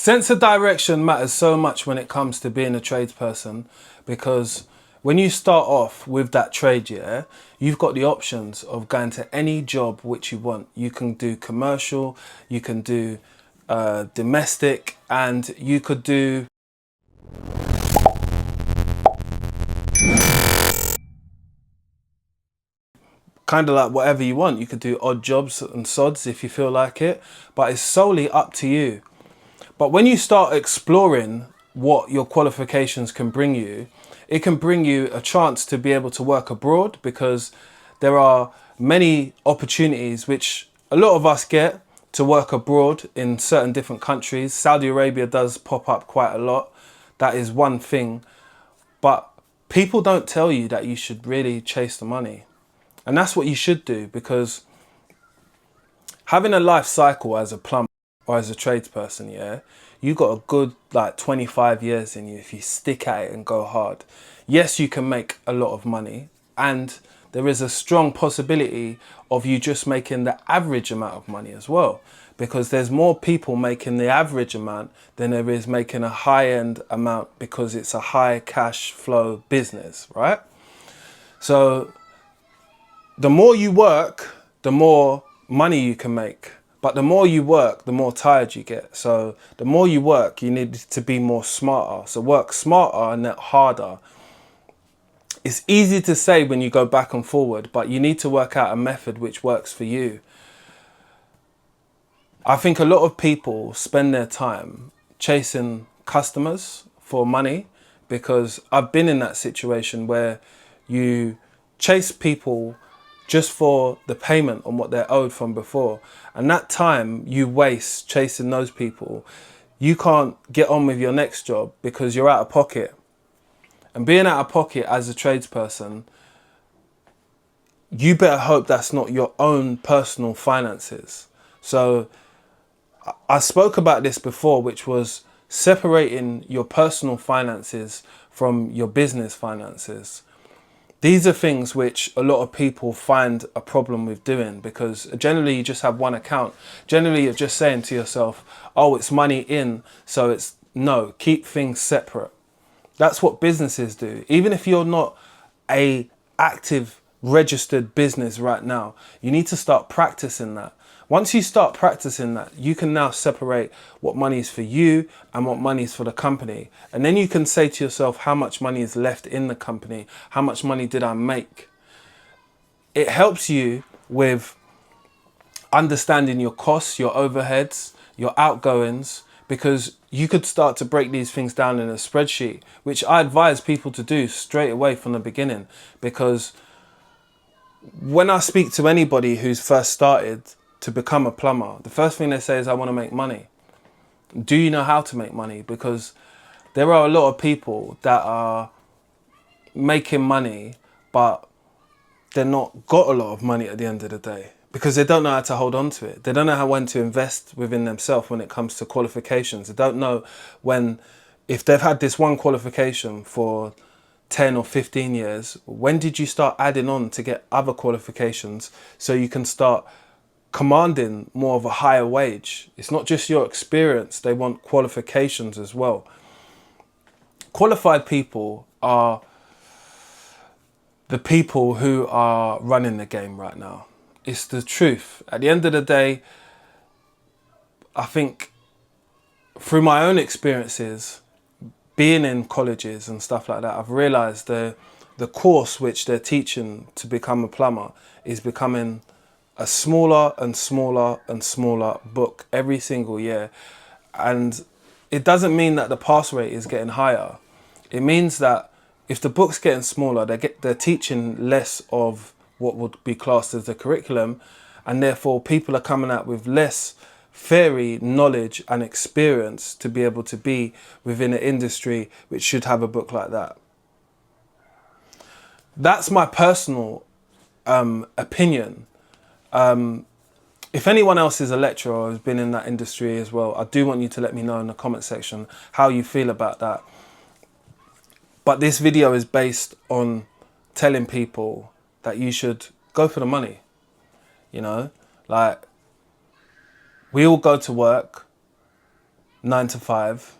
Sense of direction matters so much when it comes to being a tradesperson, because when you start off with that trade, yeah, you've got the options of going to any job which you want. You can do commercial, you can do domestic, and you could do kind of like whatever you want. You could do odd jobs and sods if you feel like it, but it's solely up to you. But when you start exploring what your qualifications can bring you, it can bring you a chance to be able to work abroad, because there are many opportunities which a lot of us get to work abroad in certain different countries. Saudi Arabia does pop up quite a lot. That is one thing. But people don't tell you that you should really chase the money. And that's what you should do, because having a life cycle as a plumber or as a tradesperson, yeah, you got a good like 25 years in you if you stick at it and go hard. Yes, you can make a lot of money, and there is a strong possibility of you just making the average amount of money as well, because there's more people making the average amount than there is making a high-end amount, because it's a high cash flow business, right? So the more you work, the more money you can make. But the more you work, the more tired you get. So the more you work, you need to be more smarter. So work smarter and not harder. It's easy to say when you go back and forward, but you need to work out a method which works for you. I think a lot of people spend their time chasing customers for money, because I've been in that situation where you chase people just for the payment on what they're owed from before. And that time you waste chasing those people, you can't get on with your next job because you're out of pocket. And being out of pocket as a tradesperson, you better hope that's not your own personal finances. So I spoke about this before, which was separating your personal finances from your business finances. These are things which a lot of people find a problem with doing, because generally you just have one account. Generally you're just saying to yourself, oh, it's money in, so it's no, keep things separate. That's what businesses do. Even if you're not a active registered business right now, you need to start practicing that. Once you start practicing that, you can now separate what money is for you and what money is for the company. And then you can say to yourself, how much money is left in the company? How much money did I make? It helps you with understanding your costs, your overheads, your outgoings, because you could start to break these things down in a spreadsheet, which I advise people to do straight away from the beginning. Because when I speak to anybody who's first started to become a plumber, the first thing they say is, I want to make money. Do you know how to make money? Because there are a lot of people that are making money, but they're not got a lot of money at the end of the day, because they don't know how to hold on to it. They don't know when to invest within themselves when it comes to qualifications. They don't know when, if they've had this one qualification for 10 or 15 years, when did you start adding on to get other qualifications so you can start commanding more of a higher wage? It's not just your experience, they want qualifications as well. Qualified people are the people who are running the game right now. It's the truth. At the end of the day, I think through my own experiences, being in colleges and stuff like that, I've realized the course which they're teaching to become a plumber is becoming a smaller and smaller and smaller book every single year. And it doesn't mean that the pass rate is getting higher. It means that if the book's getting smaller, they're teaching less of what would be classed as the curriculum, and therefore people are coming out with less theory, knowledge and experience to be able to be within an industry which should have a book like that. That's my personal opinion. If anyone else is a lecturer or has been in that industry as well, I do want you to let me know in the comment section how you feel about that. But this video is based on telling people that you should go for the money. You know, like, we all go to work 9 to 5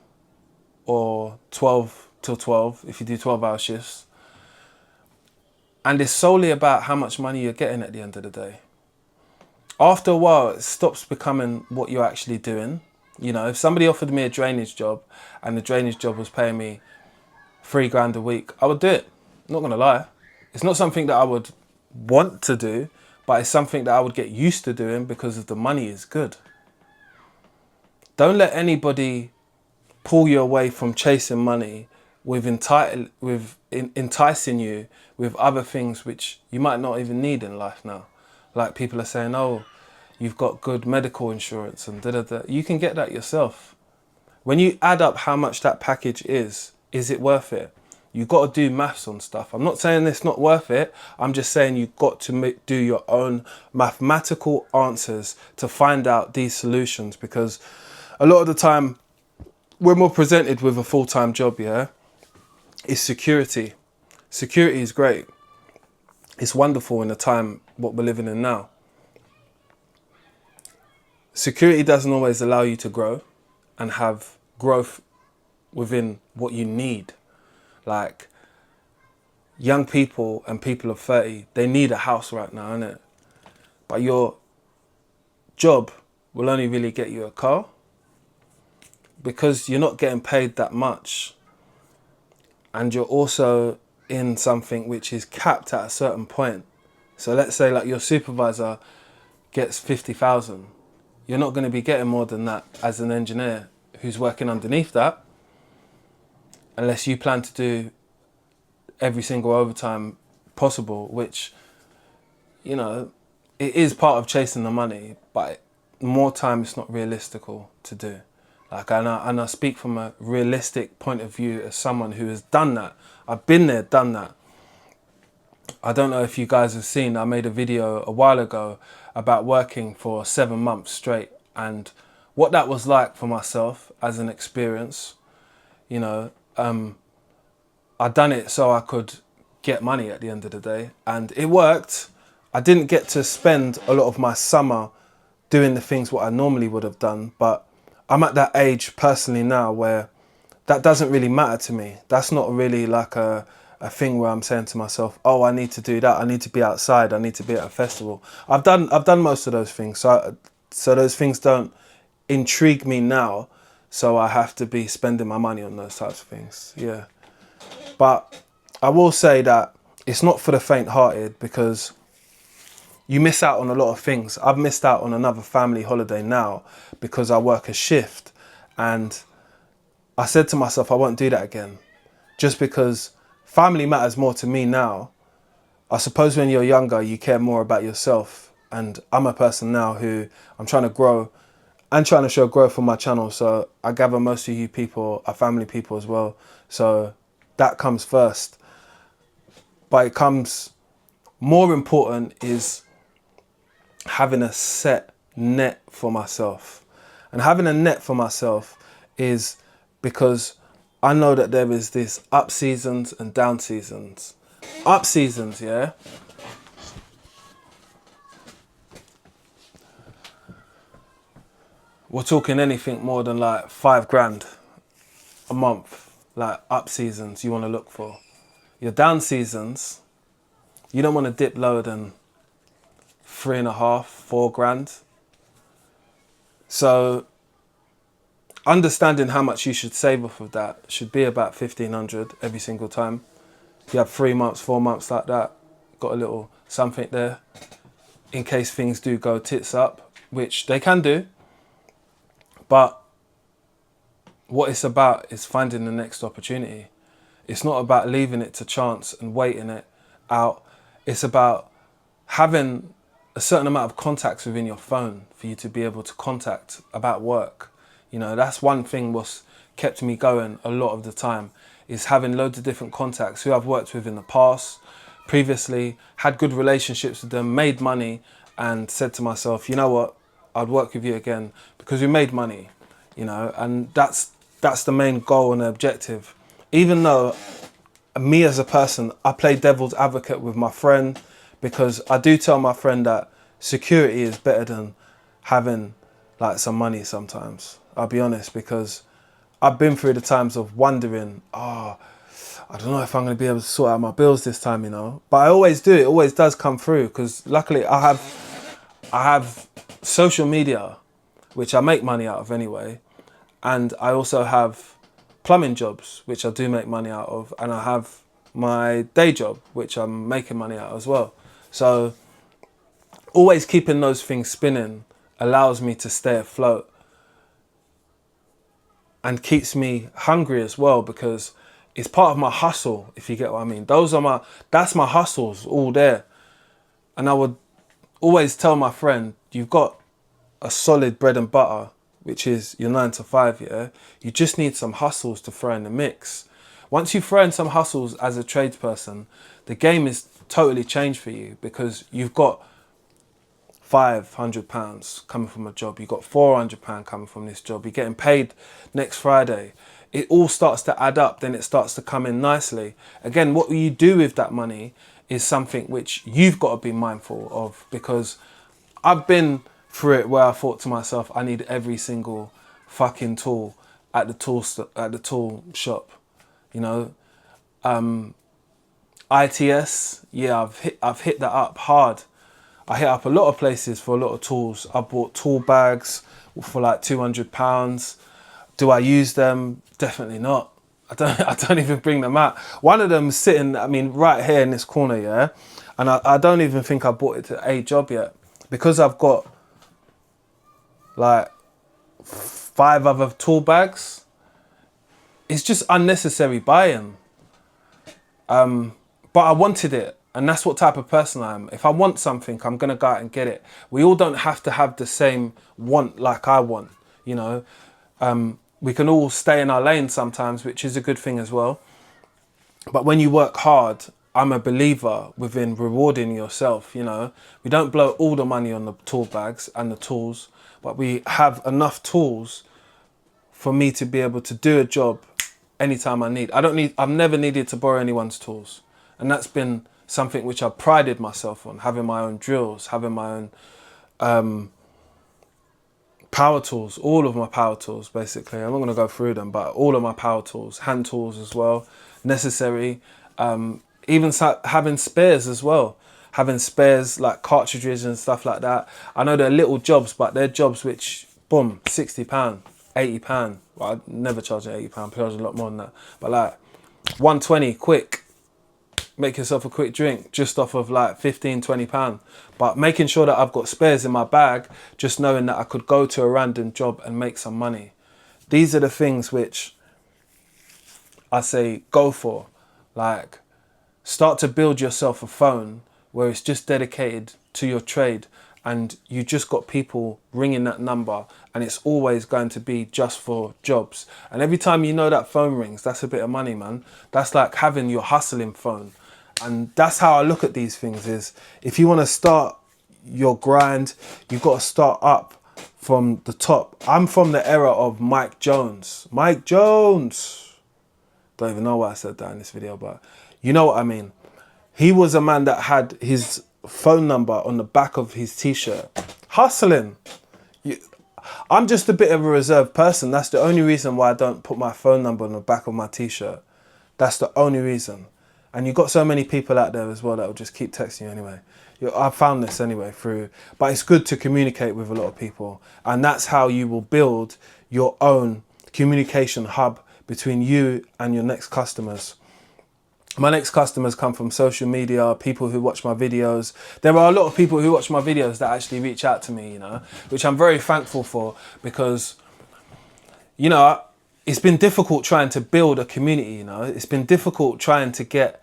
or 12 till 12 if you do 12-hour shifts. And it's solely about how much money you're getting at the end of the day. After a while, it stops becoming what you're actually doing. You know, if somebody offered me a drainage job and the drainage job was paying me £3 a week, I would do it. I'm not gonna lie. It's not something that I would want to do, but it's something that I would get used to doing because of the money is good. Don't let anybody pull you away from chasing money with enticing you with other things which you might not even need in life now. Like people are saying, oh, you've got good medical insurance and da-da-da. You can get that yourself. When you add up how much that package is it worth it? You've got to do maths on stuff. I'm not saying it's not worth it. I'm just saying you've got to do your own mathematical answers to find out these solutions, because a lot of the time when we're presented with a full-time job, yeah, it's security. Security is great. It's wonderful in the time what we're living in now. Security doesn't always allow you to grow and have growth within what you need. Like young people and people of 30, they need a house right now, innit? But your job will only really get you a car because you're not getting paid that much. And you're also in something which is capped at a certain point. So let's say like your supervisor gets 50,000. You're not going to be getting more than that as an engineer who's working underneath that, unless you plan to do every single overtime possible, which, you know, it is part of chasing the money, but more time it's not realistical to do. Like, and I speak from a realistic point of view as someone who has done that. I've been there, done that. I don't know if you guys have seen, I made a video a while ago about working for 7 months straight and what that was like for myself as an experience. You know, I done it so I could get money at the end of the day, and it worked. I didn't get to spend a lot of my summer doing the things what I normally would have done, but I'm at that age personally now where that doesn't really matter to me. That's not really like a thing where I'm saying to myself, oh, I need to do that. I need to be outside. I need to be at a festival. I've done most of those things. So those things don't intrigue me now. So I have to be spending my money on those types of things. Yeah. But I will say that it's not for the faint-hearted, because you miss out on a lot of things. I've missed out on another family holiday now because I work a shift, and I said to myself, I won't do that again, just because family matters more to me now. I suppose when you're younger, you care more about yourself, and I'm a person now who I'm trying to grow and trying to show growth on my channel. So I gather most of you people are family people as well. So that comes first. But it comes more important is having a set net for myself. And having a net for myself is because I know that there is this up seasons and down seasons. Up seasons, yeah. We're talking anything more than like £5 a month, like up seasons you want to look for. Your down seasons, you don't want to dip lower than 3.5, £4. So understanding how much you should save off of that should be about 1,500 every single time. If you have 3 months, 4 months like that, got a little something there in case things do go tits up, which they can do. But what it's about is finding the next opportunity. It's not about leaving it to chance and waiting it out. It's about having a certain amount of contacts within your phone for you to be able to contact about work. You know, that's one thing what's kept me going a lot of the time, is having loads of different contacts who I've worked with in the past, previously, had good relationships with them, made money, and said to myself, you know what, I'd work with you again because we made money, you know, and that's the main goal and objective. Even though me as a person, I play devil's advocate with my friend, because I do tell my friend that security is better than having like some money sometimes. I'll be honest, because I've been through the times of wondering, I don't know if I'm going to be able to sort out my bills this time, you know. But I always do. It always does come through, because luckily I have social media, which I make money out of anyway. And I also have plumbing jobs, which I do make money out of. And I have my day job, which I'm making money out as well. So always keeping those things spinning allows me to stay afloat and keeps me hungry as well, because it's part of my hustle, if you get what I mean. That's my hustles all there. And I would always tell my friend, you've got a solid bread and butter, which is your 9 to 5, yeah? You just need some hustles to throw in the mix. Once you throw in some hustles as a tradesperson, the game is totally changed for you, because you've got £500 coming from a job, you've got £400 coming from this job, you're getting paid next Friday. It all starts to add up, then it starts to come in nicely. Again, what you do with that money is something which you've got to be mindful of, because I've been through it where I thought to myself, I need every single fucking tool at the tool shop, you know. ITS, yeah, I've hit that up hard. I hit up a lot of places for a lot of tools. I bought tool bags for like £200. Do I use them? Definitely not. I don't even bring them out. One of them sitting, I mean, right here in this corner, yeah? And I don't even think I bought it to a job yet, because I've got like 5 other tool bags. It's just unnecessary buying. But I wanted it, and that's what type of person I am. If I want something, I'm gonna go out and get it. We all don't have to have the same want like I want, you know. We can all stay in our lane sometimes, which is a good thing as well. But when you work hard, I'm a believer within rewarding yourself, you know. We don't blow all the money on the tool bags and the tools, but we have enough tools for me to be able to do a job anytime I need. I've never needed to borrow anyone's tools. And that's been something which I prided myself on, having my own drills, having my own power tools, all of my power tools, basically. I'm not going to go through them, but all of my power tools, hand tools as well, necessary. Even having spares as well. Having spares like cartridges and stuff like that. I know they're little jobs, but they're jobs which, boom, £60, £80. Well, I'd never charge £80, I charge a lot more than that. But like 120, quick. Make yourself a quick drink just off of like £15-20, but making sure that I've got spares in my bag, just knowing that I could go to a random job and make some money. These are the things which I say go for. Like, start to build yourself a phone where it's just dedicated to your trade, and you just got people ringing that number, and it's always going to be just for jobs. And every time you know that phone rings, that's a bit of money, man. That's like having your hustling phone. And that's how I look at these things, is if you want to start your grind, you've got to start up from the top. I'm from the era of Mike Jones. Mike Jones. Don't even know why I said that in this video, but you know what I mean. He was a man that had his phone number on the back of his t-shirt. Hustling. I'm just a bit of a reserved person. That's the only reason why I don't put my phone number on the back of my t-shirt. That's the only reason. And you've got so many people out there as well that will just keep texting you anyway. I found this anyway but it's good to communicate with a lot of people. And that's how you will build your own communication hub between you and your next customers. My next customers come from social media, people who watch my videos. There are a lot of people who watch my videos that actually reach out to me, you know, which I'm very thankful for, because, you know, it's been difficult trying to build a community, you know. It's been difficult trying to get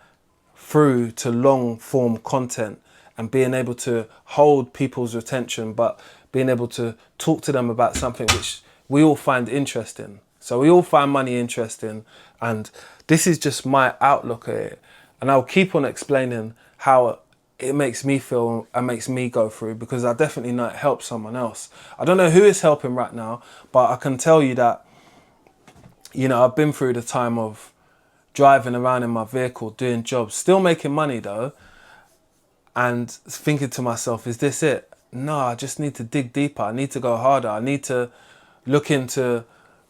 through to long form content and being able to hold people's attention, but being able to talk to them about something which we all find interesting. So we all find money interesting, and this is just my outlook at it. And I'll keep on explaining how it makes me feel and makes me go through, because I definitely know it helps someone else. I don't know who it's helping right now, but I can tell you that, you know, I've been through the time of driving around in my vehicle, doing jobs, still making money though, and thinking to myself, is this it? No, I just need to dig deeper. I need to go harder. I need to look into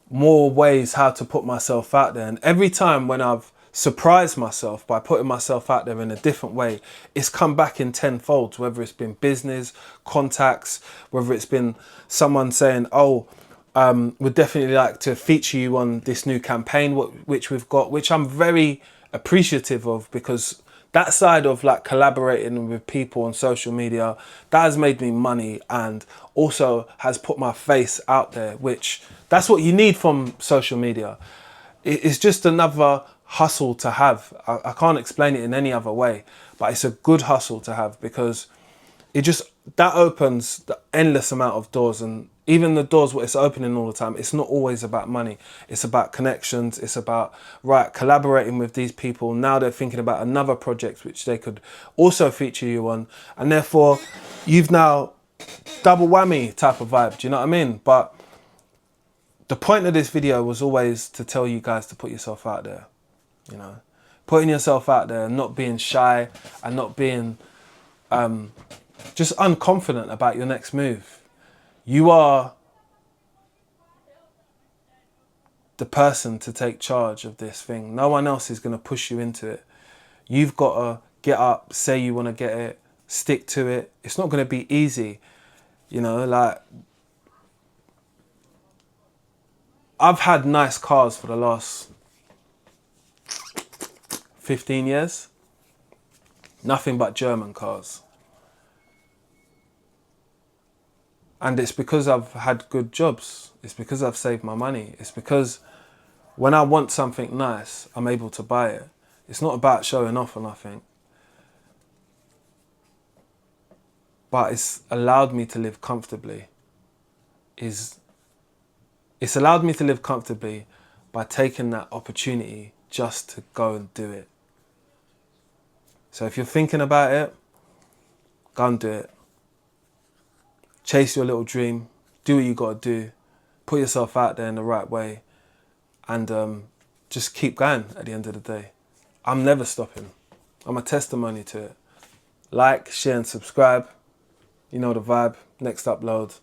more ways how to put myself out there. And every time when I've surprised myself by putting myself out there in a different way, it's come back in tenfold, whether it's been business, contacts, whether it's been someone saying, oh, we'd definitely like to feature you on this new campaign, which we've got, which I'm very appreciative of, because that side of like collaborating with people on social media, that has made me money and also has put my face out there, which that's what you need from social media. It's just another hustle to have. I can't explain it in any other way, but it's a good hustle to have, because it just, that opens the endless amount of doors. And even the doors where it's opening all the time, it's not always about money. It's about connections. It's about, right, collaborating with these people. Now they're thinking about another project which they could also feature you on. And therefore, you've now double whammy type of vibe. Do you know what I mean? But the point of this video was always to tell you guys to put yourself out there. You know, putting yourself out there and not being shy and not being just unconfident about your next move. You are the person to take charge of this thing. No one else is going to push you into it. You've got to get up, say you want to get it, stick to it. It's not going to be easy. You know, like, I've had nice cars for the last 15 years. Nothing but German cars. And it's because I've had good jobs. It's because I've saved my money. It's because when I want something nice, I'm able to buy it. It's not about showing off or nothing. But it's allowed me to live comfortably. It's allowed me to live comfortably by taking that opportunity just to go and do it. So if you're thinking about it, go and do it. Chase your little dream, do what you got to do, put yourself out there in the right way, and just keep going at the end of the day. I'm never stopping. I'm a testimony to it. Like, share and subscribe. You know the vibe. Next upload.